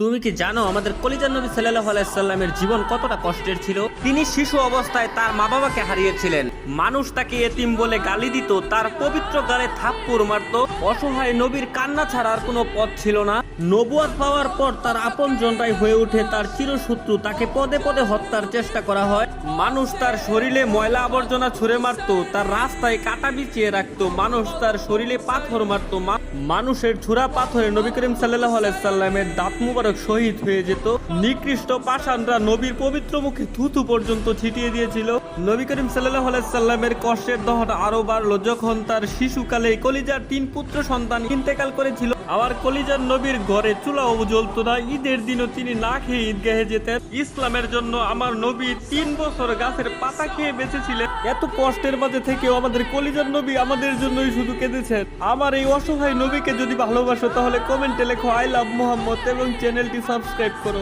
তুমি কি জানো আমাদের কলিজার নবী সাল্লাল্লাহু আলাইহি সাল্লামের জীবন কতটা কষ্টের ছিল? তিনি শিশু অবস্থায় তার মা বাবাকে হারিয়েছিলেন। মানুষ তাকে এতিম বলে গালি দিত, তার পবিত্র গালে থাপ্পড় মারত। অসহায় নবীর কান্না ছাড়া আর কোনো পথ ছিল না। নবুয়ত পাওয়ার পর তার আপনজনরাই হয়ে ওঠে তার চিরশত্রু। তাকে পদে পদে হত্যার চেষ্টা করা হয়। মানুষ তার শরীরে ময়লা আবর্জনা ছুঁড়ে মারত, তার রাস্তায় কাটা বিছিয়ে রাখতো। মানুষ তার শরীরে পাথর মারত। মানুষের ছুরা পাথরে নবী করিম সাল্লাল্লাহু আলাইহি সাল্লামের দাঁত মুবারক শহীদ হয়ে যেত। নিকৃষ্ট পাষাণরা নবীর পবিত্র মুখে থুতু পর্যন্ত ছিটিয়ে দিয়েছিল। নবী করিম সাল্লাল্লাহু আলাইহি সাল্লামের কষ্টের দহন আরো বাড়লো যখন তার শিশুকালে কলিজার 3 পুত্র সন্তান ইন্তেকাল করেছিল। আবার কলিজার নবীর ঘরে চুলাও জ্বলতো না। ঈদের দিনও তিনি না খেয়ে ঈদগাহে যেতেন। ইসলামের জন্য আমার নবী 3 বছর গাছের পাতা খেয়ে বেঁচেছিলেন। এত কষ্টের মাঝে থেকেও আমাদের কলিজার নবী আমাদের জন্যই শুধু কেঁদেছেন। আমার এই অসহায় নবীকে যদি ভালোবাসো তাহলে কমেন্টে লেখো আই লাভ মোহাম্মদ এবং চ্যানেলটি সাবস্ক্রাইব করো।